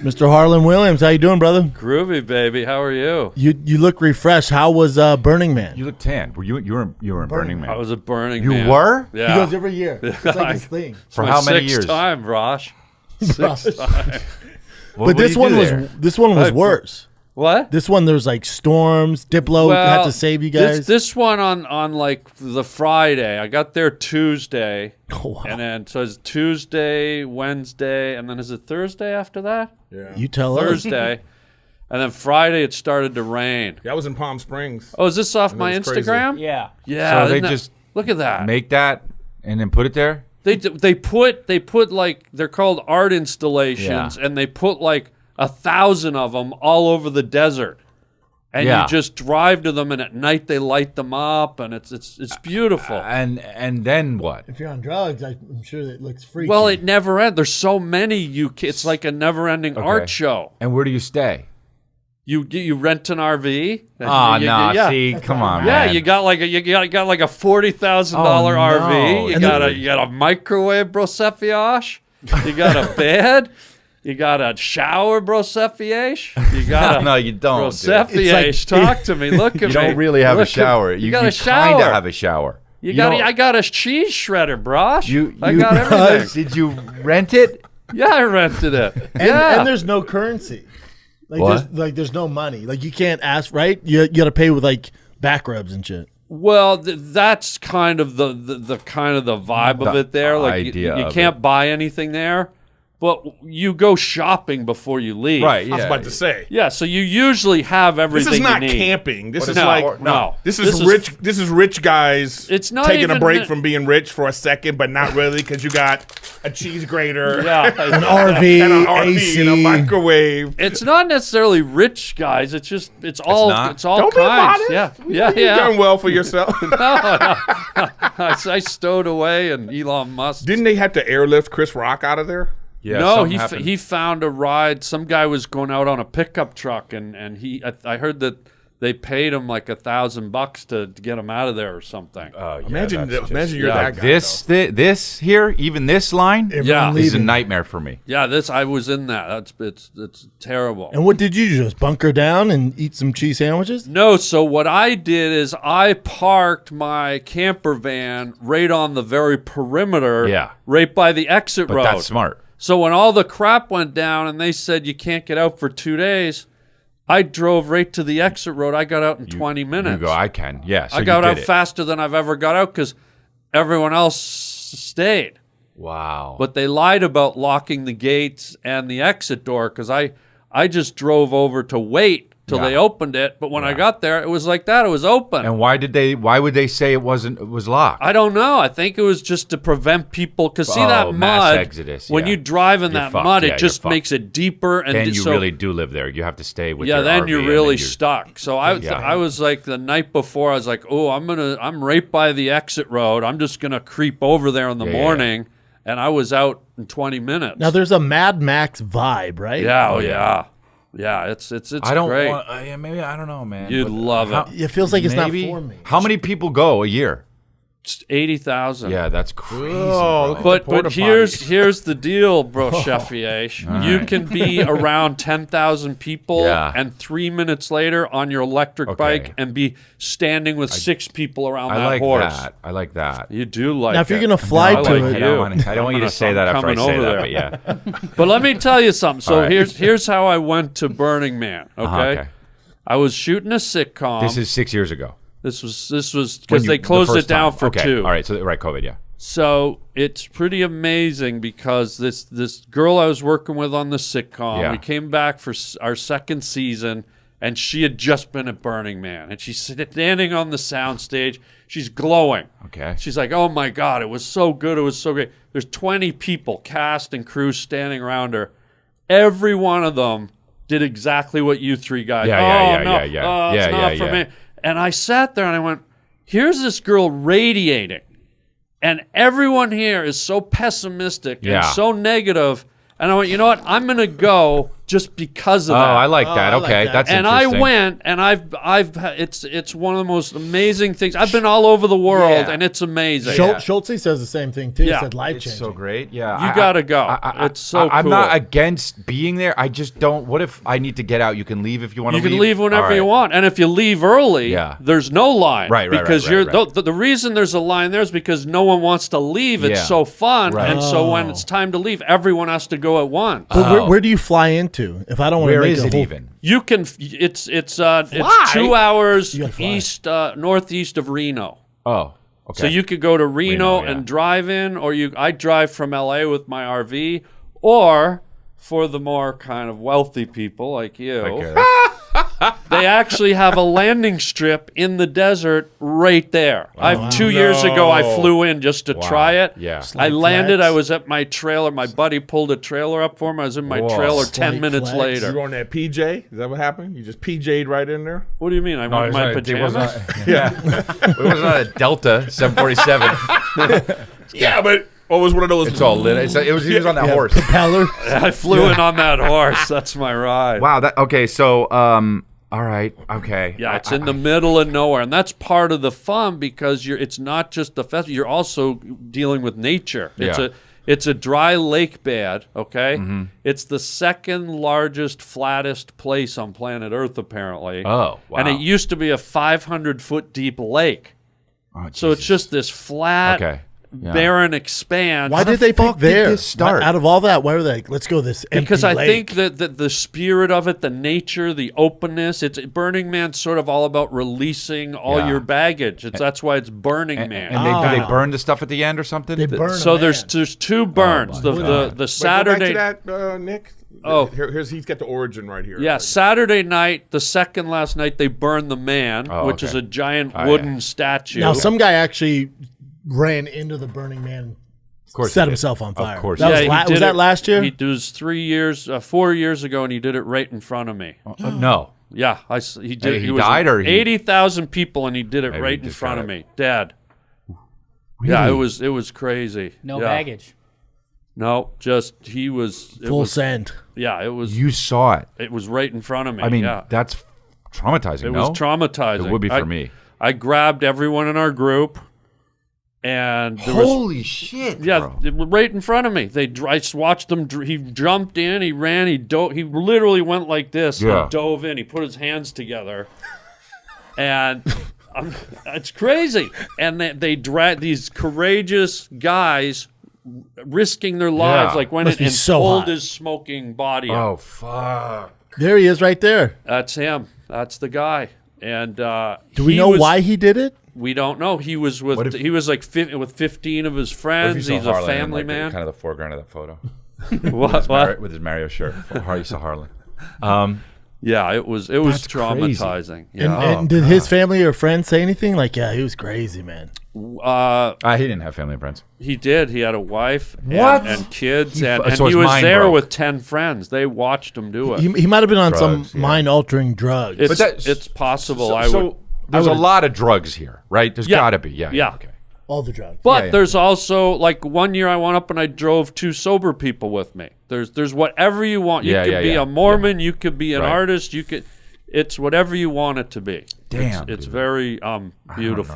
Mr. Harland Williams, how you doing, brother? Groovy, baby. How are you? You look refreshed. How was Burning Man? You look tan. You were in Burning Man. I was a Burning You Man. were? Yeah. He goes every year. It's like his thing. For how many sixth years? time, Rosh. Sixth time. But this one was worse. What? This one, there's like storms. Diplo had to save you guys. This one on like the Friday. I got there Tuesday. Oh, wow. And then so it's Tuesday, Wednesday, and then is it Thursday after that? Yeah. You tell us. Thursday. And then Friday it started to rain. Yeah, I was in Palm Springs. Oh, is this off my was crazy. Instagram? Yeah. Yeah. So they isn't that- just look at that. make that and then put it there? They put like, they're called art installations, and they put like 1,000 of them all over the desert, and you just drive to them, and at night they light them up, and it's beautiful. And then what? If you're on drugs, I'm sure that it looks freaky. Well, it never ends. There's so many it's like a never-ending art show. And where do you stay? You rent an RV. Oh, no, yeah. see, come on, Yeah, man. you got like a $40,000 no. RV. You And got a microwave, brosephiage. You got a bed. You got a shower, brosephiage. You got a No, you don't. brosephiage. Talk to me. Look at me. You don't really have a Look at- shower. You got a kind shower. of have a shower. I got a cheese shredder, brosh. I You- got everything. Did you rent it? Yeah, I rented it. and there's no currency. Like What? there's no money. Like you can't ask, right? You got to pay with like back rubs and shit. Well, that's kind of the kind of the vibe of it there. Like idea you of can't buy anything there, but you go shopping before you leave. Right, I was about to say. Yeah, so you usually have everything. This is not you need. camping. This is No, like no. This is rich. This is rich guys. It's not taking a even break mi- from being rich for a second, but not really because you got a cheese grater, Yeah, An RV, and an RV, AC, and a microwave. it's not necessarily rich guys. It's just it's all not? kinds. Don't be modest. Yeah, You've yeah. done well for yourself. I stowed away, and Elon Musk. Didn't they have to airlift Chris Rock out of there? Yeah, No, something he happened. he found a ride. Some guy was going out on a pickup truck, and I heard that they paid him like $1,000 to get him out of there or something. Yeah, Imagine that's you're that guy. this here, even this line, Yeah. this is a nightmare for me. Yeah, I was in that. It's terrible. And what did you do? Just bunker down and eat some cheese sandwiches? No, so what I did is I parked my camper van right on the very perimeter, Yeah. right by the exit But road. that's smart. So when all the crap went down and they said you can't get out for 2 days, I drove right to the exit road. I got out in 20 minutes. You go, I can. Yeah, so I got you out did it. faster than I've ever got out because everyone else stayed. Wow. But they lied about locking the gates and the exit door because I just drove over to wait till they opened it. But when I got there, it was like that. It was open. And why would they say it was locked? I don't know. I think it was just to prevent people. Because see that mass mud, exodus, when yeah. you drive in You're that fucked. mud, Yeah, it just you're makes it deeper. And then you so, really do live there. You have to stay with yeah, your then RV you're and really then stuck. So I was like the night before, I was like, oh, I'm right by the exit road. I'm just gonna creep over there in the morning, and I was out in 20 minutes. Now there's a Mad Max vibe, right? Yeah, yeah. It's I don't great. want, maybe I don't know, man. You'd but love how- it. It feels like it's maybe? not for me. How many people go a year? It's 80,000. Yeah, that's crazy. Oh, look at But the porta here's the deal, bro, Chefie. You can be around 10,000 people, Yeah. and 3 minutes later on your electric bike, and be standing with 6 people around I that like horse. that. I like that. You do like Now if you're it. gonna fly I to like it, you. I don't want you to say that after I coming say over that, there. but yeah. But let me tell you something. So All right. here's how I went to Burning Man. Okay? Okay. I was shooting a sitcom. This is 6 years ago. This was When because you- they the closed first it down time. for okay. 2. All right, so right, COVID, yeah. So it's pretty amazing because this girl I was working with on the sitcom, Yeah. we came back for our second season, and she had just been at Burning Man, and she's standing on the soundstage. She's glowing. Okay. She's like, "Oh my God, it was so good. It was so great." There's 20 people, cast and crew, standing around her. Every one of them did exactly what you 3 guys. Yeah, oh, yeah, no. yeah, yeah. Oh, it's Yeah, not yeah, for yeah. me. And I sat there and I went, here's this girl radiating. And everyone here is so pessimistic and Yeah. so negative. And I went, you know what? I'm going to go just because of Oh, that. I like that. I like Okay, that. that's And I interesting. went, and it's one of the most amazing things. I've been all over the world, Yeah. and it's amazing. Schultze says the same thing too. Yeah. He said life It's changing. so great. Yeah, You gotta go. It's so I'm cool. not against being there. I just don't. What if I need to get out? You can leave if you want to You leave. can leave whenever All right. you want, and if you leave early, Yeah. there's no line. Right, because right. the reason there's a line there is because no one wants to leave. It's Yeah. so fun, Right. and so when it's time to leave, everyone has to go at once. But where do you fly into? If I don't want to Where make is a it whole, even? You can. It's 2 hours You gotta fly. east northeast of Reno. Oh, okay. So you could go to Reno, yeah. and drive in, or I drive from LA with my RV, or for the more kind of wealthy people like you, Okay. they actually have a landing strip in the desert right there. 2 years ago, I flew in just to try it. Yeah. I landed. flex. I was at my trailer. My buddy pulled a trailer up for me. I was in my Whoa. trailer Slight 10 minutes flex. You later. on that PJ? Is that what happened? You just PJ'd right in there? What do you mean? I went in my pajamas? Yeah. It was not a Delta 747. Yeah, but what was one of those? It's all lit. He was on that horse. propeller. I flew in on that horse. That's my ride. Wow. Okay. So, all right. Okay. Yeah, it's in the middle of nowhere, and that's part of the fun because it's not just the festival. You're also dealing with nature. Yeah. It's a dry lake bed. Okay, it's the second largest, flattest place on planet Earth, apparently. Oh, wow. And it used to be a 500-foot deep lake. Oh, So it's Jesus. just this flat, Okay. Yeah. barren expanse. Why did they fuck pick did there? this start? Out of all that, why were they like, let's go this empty Because I lake? think that the spirit of it, the nature, the openness, it's Burning Man's sort of all about releasing all Yeah. your baggage. That's why it's Burning And, Man. and do they burn the stuff at the end or something? They burn so a there's man. two burns. my the God. the Saturday. Go back to that, Nick. Oh. He's got the origin right here. Yeah, Saturday night, the second last night, they burn the man, Oh, which okay. is a giant Oh, wooden yeah. statue. Now, some guy actually ran into the Burning Man, course set he did. himself on fire. Of course. That he was, he was did that it- last year? He was 4 years ago, and he did it right in front of me. No. Yeah, he did. He was died, or he- 80,000 people, and he did it Maybe right he in just front got of it. me, dead. Yeah, it was crazy. No Yeah. baggage. No, just he was it Full was, send. Yeah, it was. You saw it. It was right in front of me. I mean, yeah. that's traumatizing. It no? was traumatizing. It would be for me. I grabbed everyone in our group, and there was Holy shit! yeah, bro. they were right in front of me. I just watched them. He jumped in. He ran. He dove. He literally went like this. Yeah. And dove in. He put his hands together, and it's crazy. And they dragged these courageous guys, risking their lives, Yeah. like went Must in be and so pulled hot. his smoking body out. Oh fuck! There he is right there. That's him. That's the guy. And Do we know why he did it? We don't know. He was with. He was like with 15 of his friends. He's a family man. Kind of the foreground of that photo. What? With his Mario shirt. You saw Harland. Yeah, it was That's traumatizing. And, Yeah. and did his family or friends say anything? Like, yeah, he was crazy, man. He didn't have family and friends. He did. He had a wife What? and kids, He- and so he his was mind there broke. with 10 friends. They watched him do it. He might have been on Drugs, some yeah. mind-altering drugs. It's, But that's- it's possible. So there's a lot of drugs here, right? There's Yeah. got to be. Yeah. Yeah. Okay. all the drugs. But yeah. there's also, like, one year I went up and I drove 2 sober people with me. There's whatever you want. You Yeah, could yeah, be yeah. a Mormon. You could be an Right. artist. It's whatever you want it to be. Damn, It's dude. very beautiful.